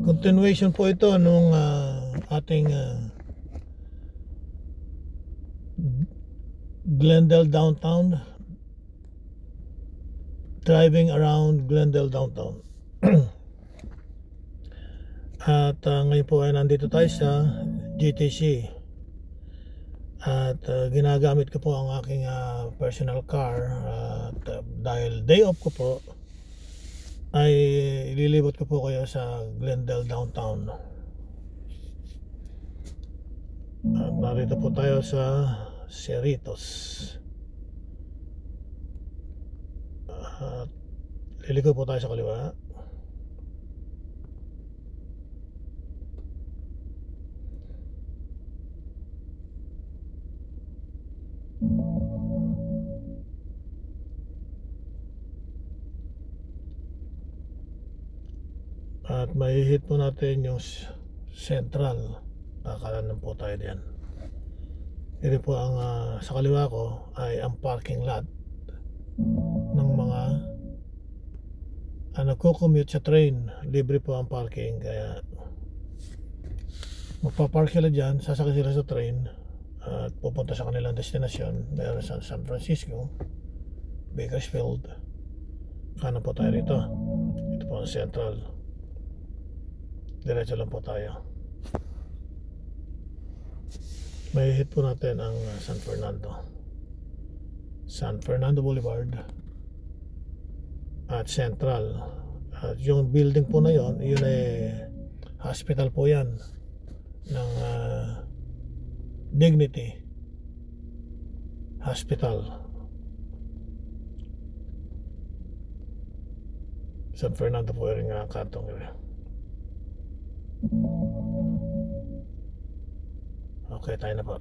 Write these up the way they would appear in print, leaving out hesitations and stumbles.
Continuation po ito nung ating Glendale downtown, driving around Glendale downtown. At ngayon po ay nandito tayo sa GTC at ginagamit ko po ang aking personal car at dahil day off ko po ay ililibot ko po kayo sa Glendale downtown. At narito po tayo sa Cerritos at liliko po tayo sa kaliwa. At mahihit po natin yung Central. Kakanan po tayo diyan. Ito po ang sa kaliwa ko ay ang parking lot ng mga nagko-commute sa train. Libre po ang parking, kaya magpapark sila dyan, sasakay sila sa train at pupunta sa kanilang destinasyon. Meron sa San Francisco, Bakersfield. Kanan po tayo rito. Ito po ang Central. Diretso lang po tayo. May hit po natin ang San Fernando Boulevard at Central. At yung building po na yon, yun ay hospital po yan ng Dignity Hospital. San Fernando po rin nga kantong yun. Okay, tayo na po.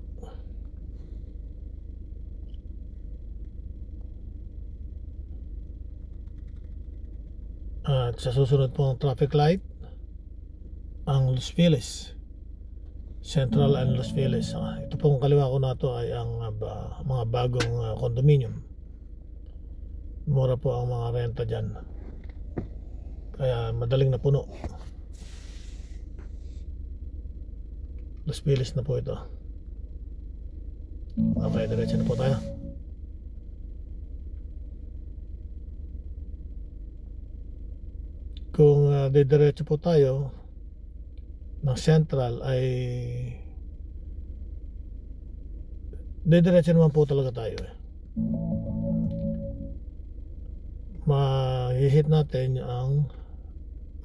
At sa susunod pong traffic light, ang Los Feliz, Central and Los Feliz. Ito pong kaliwa ko na to ay ang mga bagong condominium. Mura po ang mga renta dyan, kaya madaling napuno. Los Feliz na po ito. Okay, diretso na po tayo. Kung diretso po tayo ng Central ay diretso naman po talaga tayo mahihit natin ang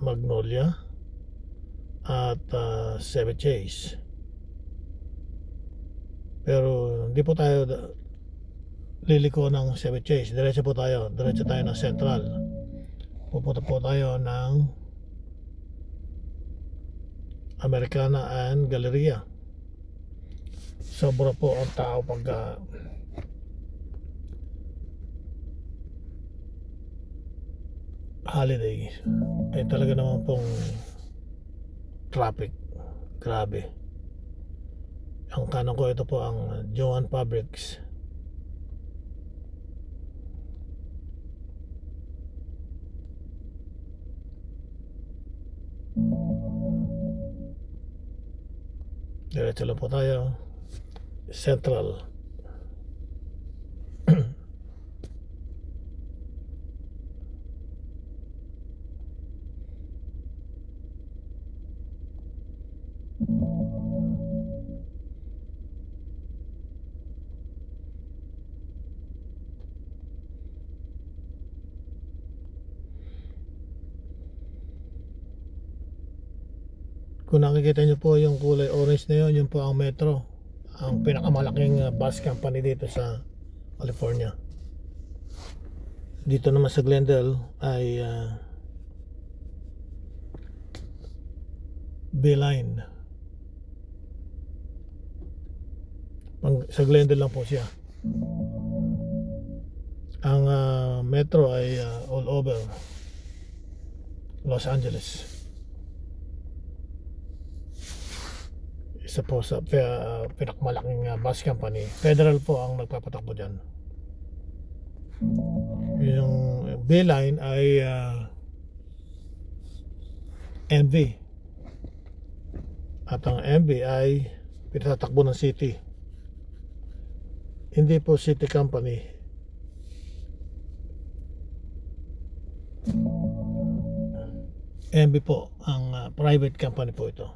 Magnolia at Ceviches. Pero hindi po tayo liliko ng Ceviches. Diretso po tayo. Diretso tayo ng Central. Pupunta po tayo ng Americana and Galleria. Sobra po ang tao pag holiday. Ay talaga naman pong traffic. Grabe. Ang kanan ko, ito po ang Joann Fabrics. Diretso lang po tayo. Central. Kung nakikita nyo po yung kulay orange na yun, yun po ang Metro, ang pinakamalaking bus company dito sa California. Dito naman sa Glendale ay B-Line. Sa Glendale lang po siya. Ang Metro ay all over Los Angeles. Isa po sa pinakamalaking bus company. Federal po ang nagpapatakbo dyan. Yung B-Line ay MV, At ang MV ay pinatakbo ng city. Hindi po city company. MV po ang private company po ito.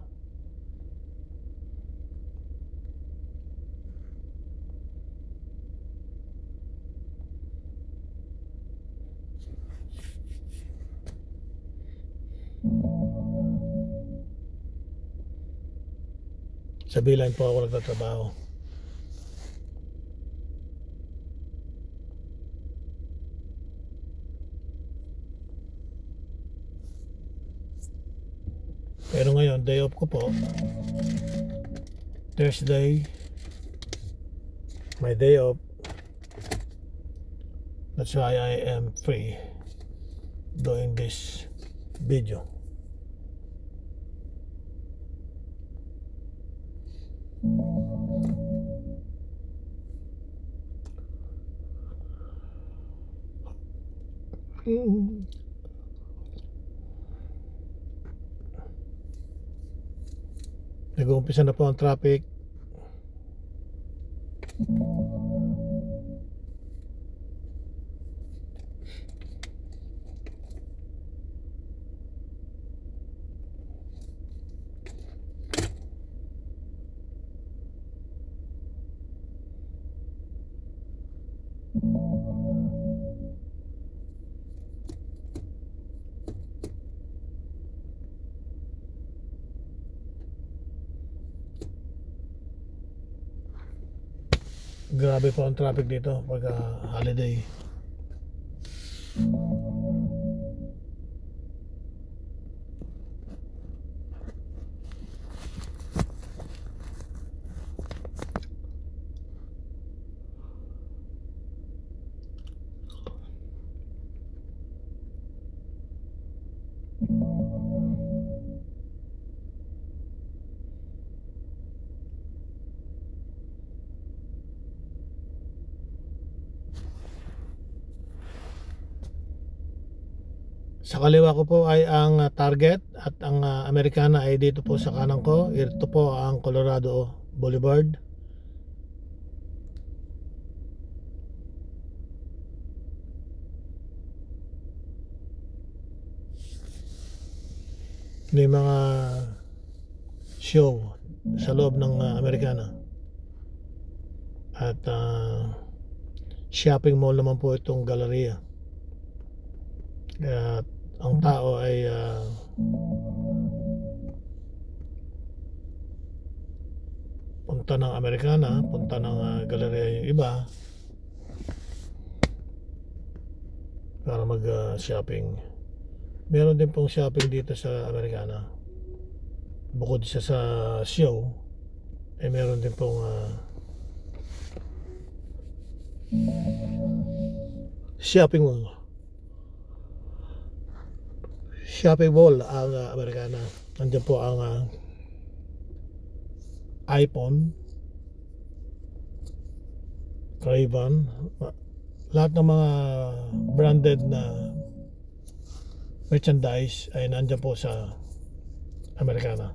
Sa Beeline po ako nagtatrabaho. Pero ngayon, day off ko po. Thursday, my day off. That's why I am free doing this video. Nag-uumpisa na po ang traffic. Grabe po ang traffic dito pagka holiday. Sa kaliwa ko po ay ang Target at ang Americana ay dito po sa kanan ko. Ito po ang Colorado Boulevard. May mga show sa loob ng Americana. At shopping mall naman po itong Galleria. At ang tao ay punta ng Americana, punta ng Galleria yung iba para mag shopping. Meron din pong shopping dito sa Americana. Bukod sa show, ay meron din pong shopping mall. Shopping mall ang Americana. Nandiyan po ang iPhone, Ray-Ban, lahat ng mga branded na merchandise ay nandiyan po sa Americana.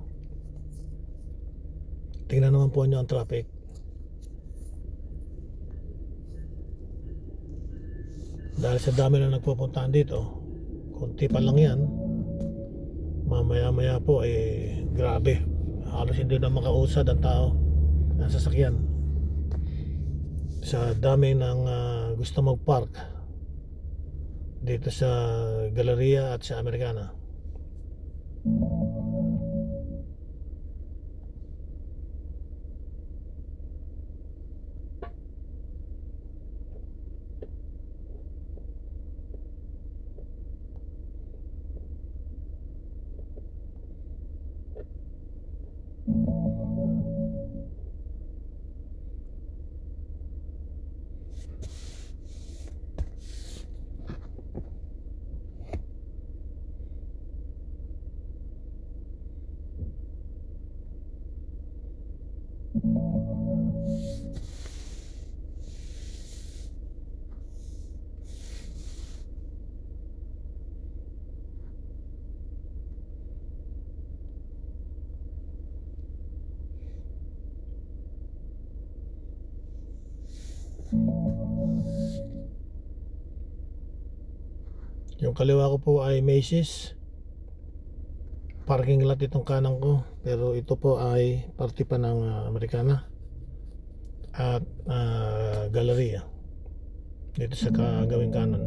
Tingnan naman po niyo ang traffic. Dahil sa dami na nagpupuntahan dito, kunti pa lang yan, mamaya po grabe, halos hindi na makausad ang tao ng sasakyan sa dami ng gusto magpark dito sa Galleria at sa Americana. Yung kaliwa ko po ay Macy's. Parking lot itong kanan ko, pero ito po ay parte pa ng Americana at Galleria dito sa gawing kanan.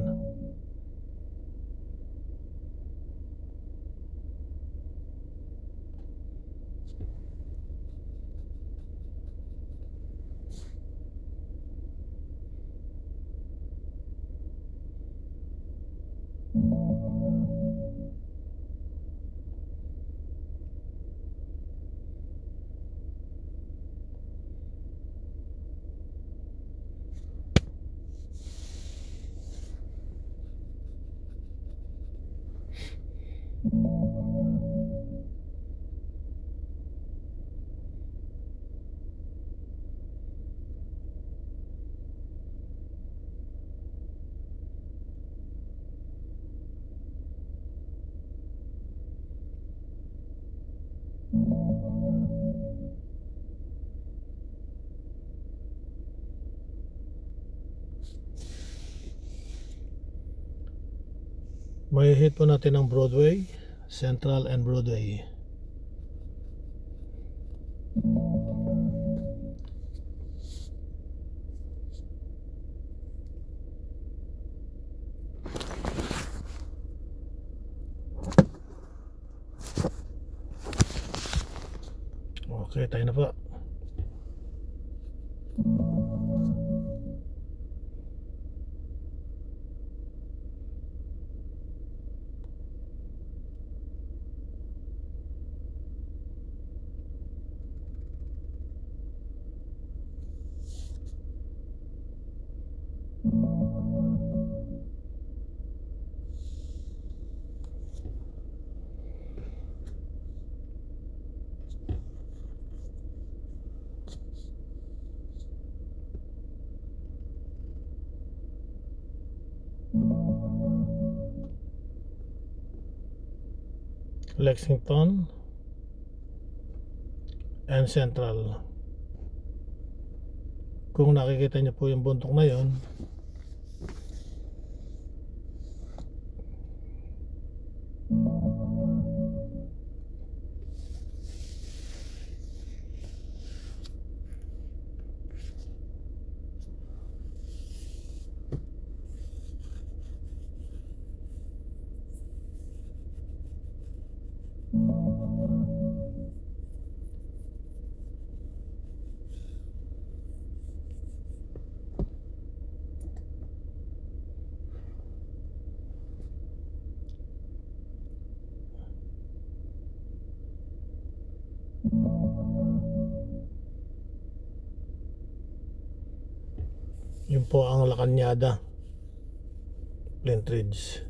May hit po natin ang Broadway, Central and Broadway. Okay, tayo na po. Lexington and Central. Kung nakikita niyo po yung bundok na yon, yun po ang La Cañada, Plintridge.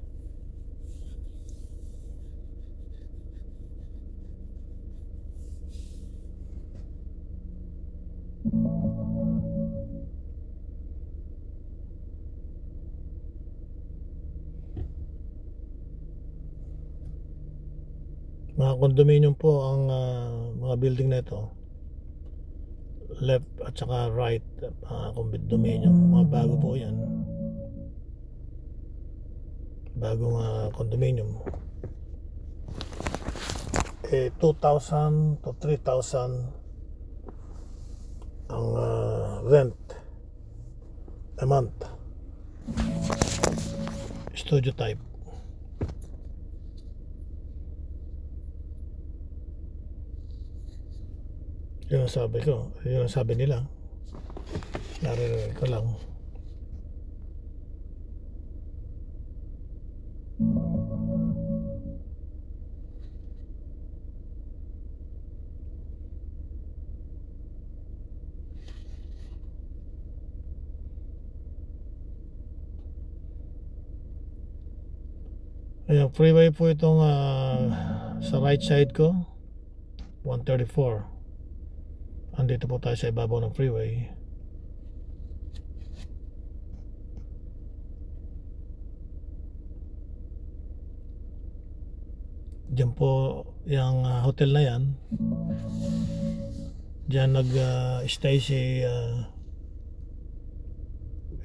Mga condominium po ang mga building na ito, left at saka right, condominium. Mga bago po yan, bagong condominium. 2,000 to 3,000 ang rent a month. Studio type. Yun ang sabi ko, yun ang sabi nila. Naririnig ko lang. Ayan, freeway po itong sa right side ko, 134. Andito po tayo sa ibabaw ng freeway. Diyan po yung hotel na yan. Diyan nag-stay si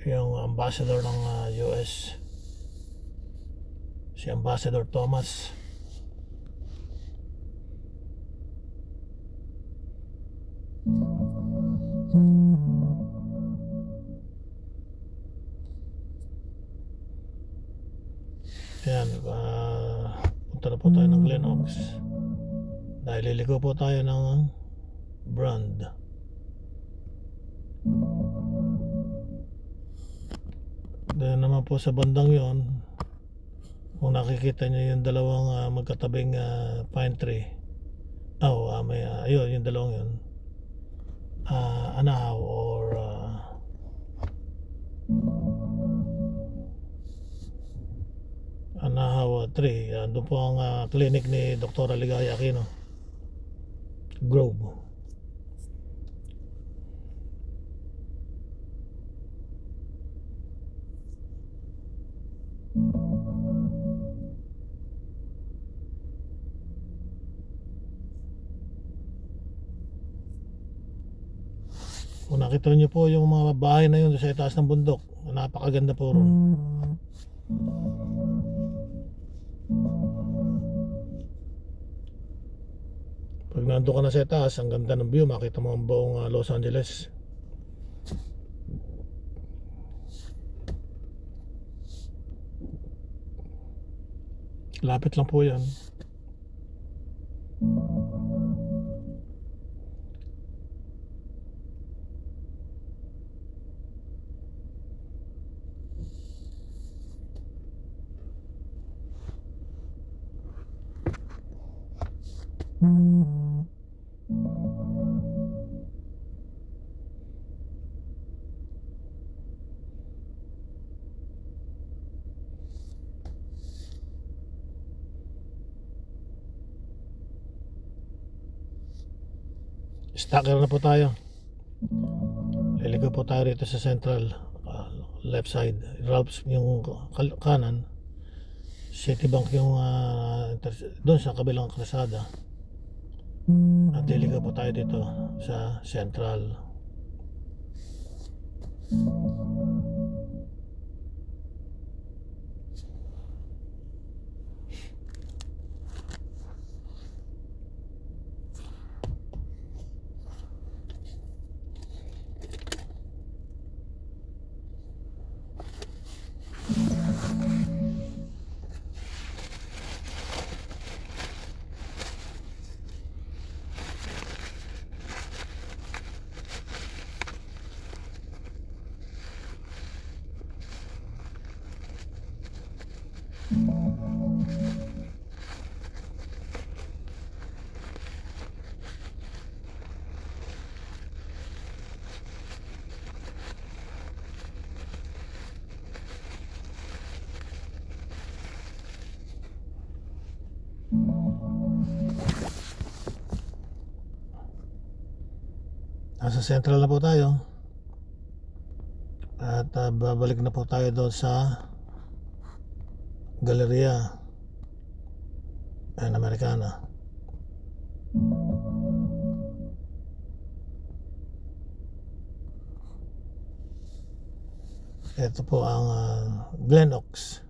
yung ambassador ng US, si Ambassador Thomas. Ayan, punta na po tayo ng Glen Oaks dahil liligo po tayo ng Brand. Doon naman po sa bandang yon, kung nakikita nyo yung dalawang magkatabing pine tree, may ayun, yung dalawang yun, Anahaw or Anahaw tree. Doon po ang clinic ni Dr. Ligaya Aquino, Grove. Kung nakita nyo po yung mga bahay na yun sa itaas ng bundok, napakaganda po ron. Pag nandun ka na sa itaas, ang ganda ng view, makita mo ang buong Los Angeles. Lapit lang po yan. Stacker na po tayo. Liligo po tayo rito sa Central, left side. Ralph's yung kanan, Citibank yung doon sa kabilang kalsada. At liligo po tayo dito sa Central. Nasa Central na po tayo. At babalik na po tayo doon sa Galleria Americana. Ito po ang Glen Oaks.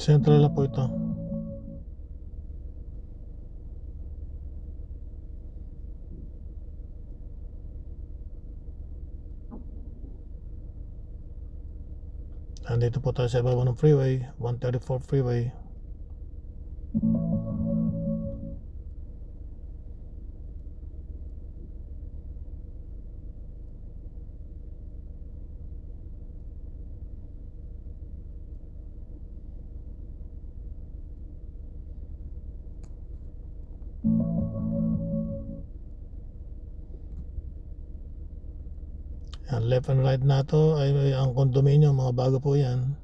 Central na po ito. Nandito po tayo sa ibabaw ng freeway, 134 freeway. Yan, left and right na to ay ang condominium, mga bago po yan.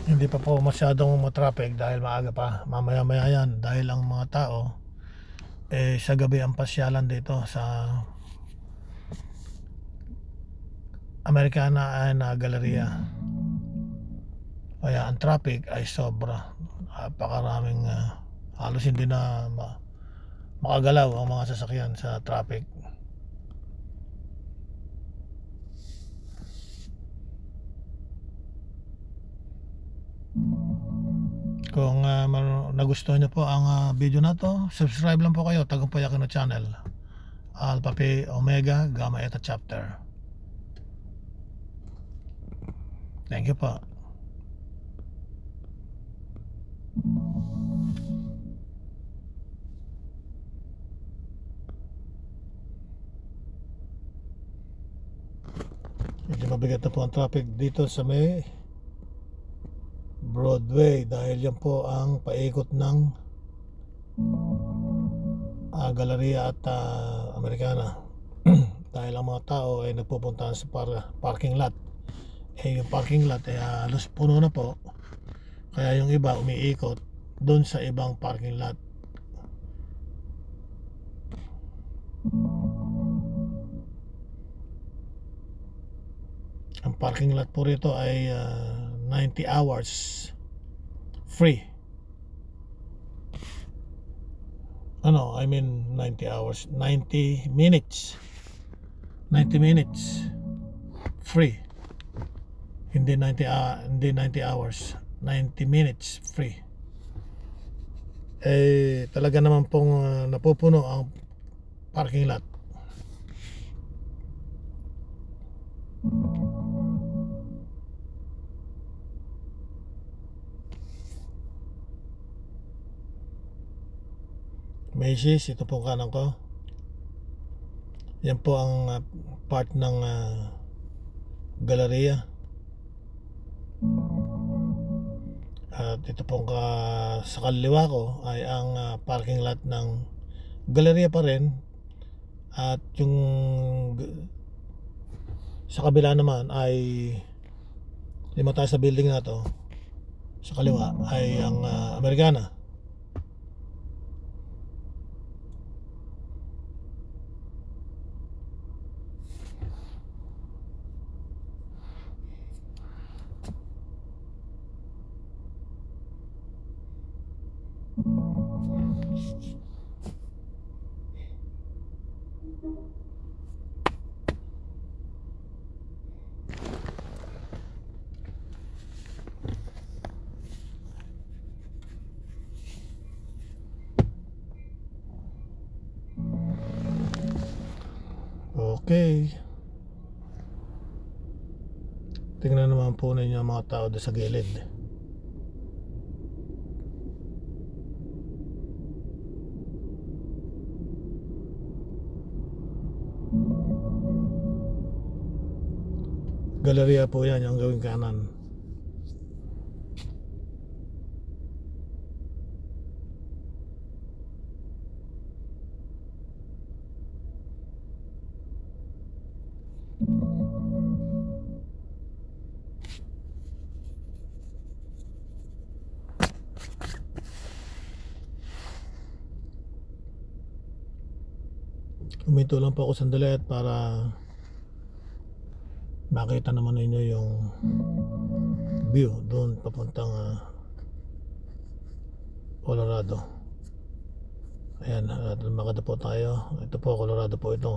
Hindi pa po masyadong matraffic dahil maaga pa. Mamaya-maya yan dahil ang mga tao sa gabi ang pasyalan dito sa Americana na Galleria. Kaya ang traffic ay sobra. Napakaraming halos hindi na makagalaw ang mga sasakyan sa traffic. Kung nagustuhan nyo po ang video na to, subscribe lang po kayo, Tagumpay Aquino Channel, Alpha Pi Omega Gamma Eta Chapter. Thank you po. Medyo mabigat na po ang traffic dito sa may Broadway dahil yan po ang paikot ng Galleria at Americana. Dahil ang mga tao ay nagpupuntahan sa parking lot. Yung parking lot ay halos puno na po. Kaya yung iba umiikot doon sa ibang parking lot. Ang parking lot po rito ay 90 hours free. I mean 90 hours, 90 minutes. 90 minutes free. Hindi 90 hours, 90 minutes free. Talaga naman pong napupuno ang parking lot. Macy's, ito po kanan ko. Yan po ang part ng Galleria. At ito pong sa kaliwa ko ay ang parking lot ng Galleria pa rin. At yung sa kabila naman ay lima tayo sa building na to. Sa kaliwa ay ang Americana. Okay. Tingnan naman po ninyo ang mga tao doon sa gilid. Galleria po yan, yung gawing kanan. Huminto lang po ako sandali at para makita naman ninyo yung view doon papuntang Colorado. Ayan, makita po tayo. Ito po, Colorado po ito.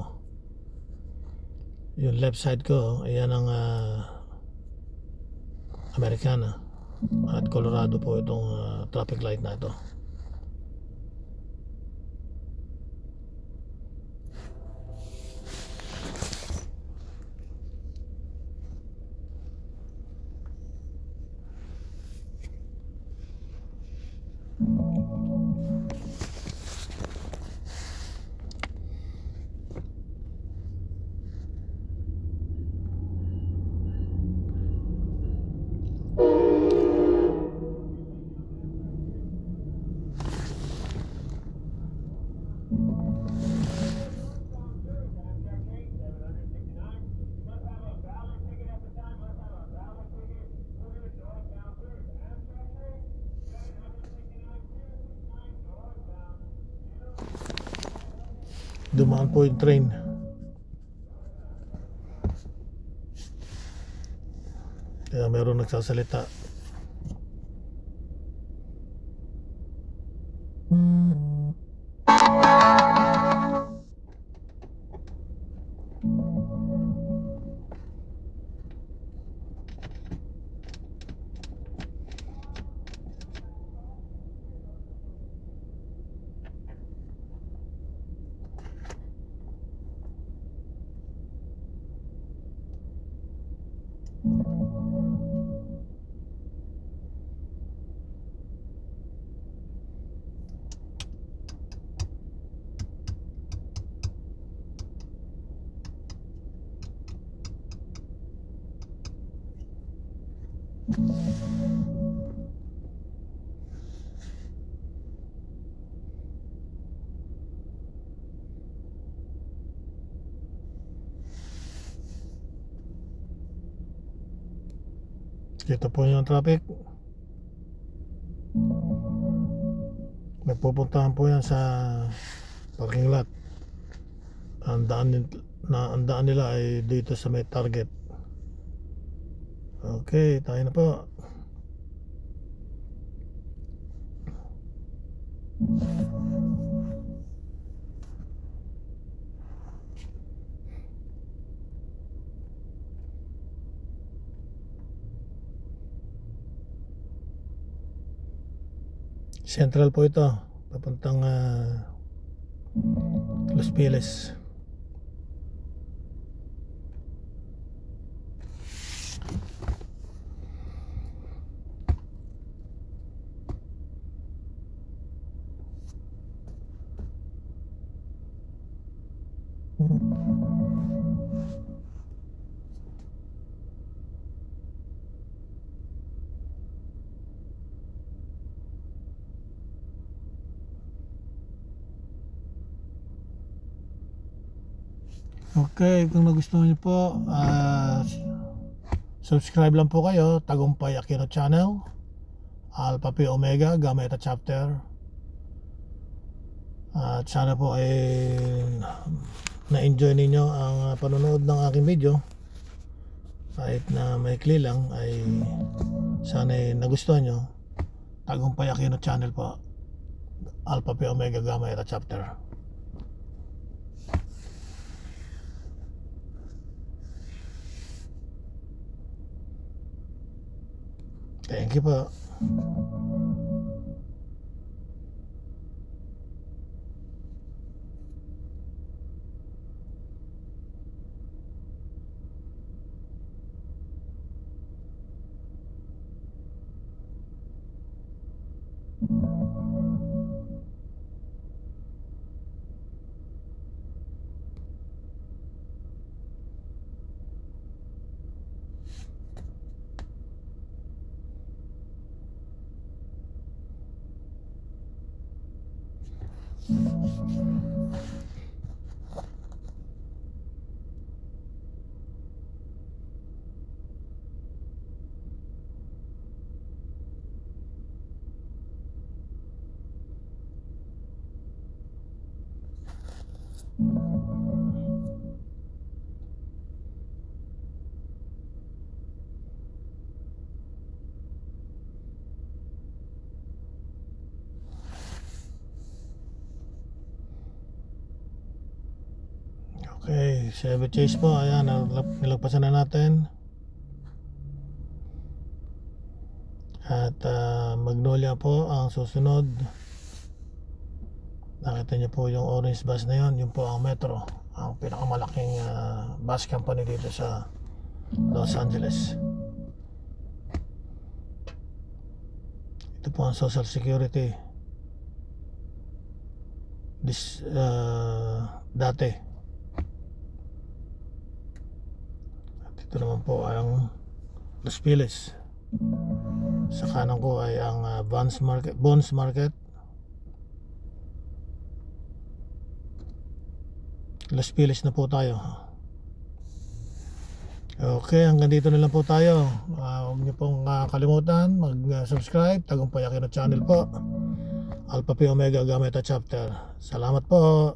Yung left side ko, ayan ang Americana. At Colorado po itong traffic light na ito. Dumaan po yung train. Kaya meron nagsasalita. Ito po yung traffic. Nagpupuntahan po yan sa parking lot. Ang daan nila ay dito sa may Target. Okay, tayo na po. Central po ito, papuntang Los Feliz. Okay, kung nagustuhan niyo po, subscribe lang po kayo. Tagumpay Aquino Channel, Alpha Pi Omega Gamma Eta Chapter. At sana po ay na-enjoy ninyo ang panonood ng aking video. Kahit na maikli lang, ay sana ay nagustuhan nyo. Tagumpay Aquino Channel po, Alpha Pi Omega Gamma Eta Chapter. Thank you po. Okay, Chevy Chase po, ayan, nilagpasan na natin. At Magnolia po ang susunod. Nakita niyo po yung orange bus na yun, yun po ang Metro, ang pinakamalaking bus company dito sa Los Angeles. Ito po ang Social Security dati. Ito naman po ay ang Los Feliz. Sa kanan ko ay ang Bonds Market. Los Feliz na po tayo. Okay, hanggang dito na lang po tayo. Huwag niyo pong kalimutan mag-subscribe. Tagumpay Aquino Channel po, Alpha Pi Omega Gamma Eta Chapter. Salamat po.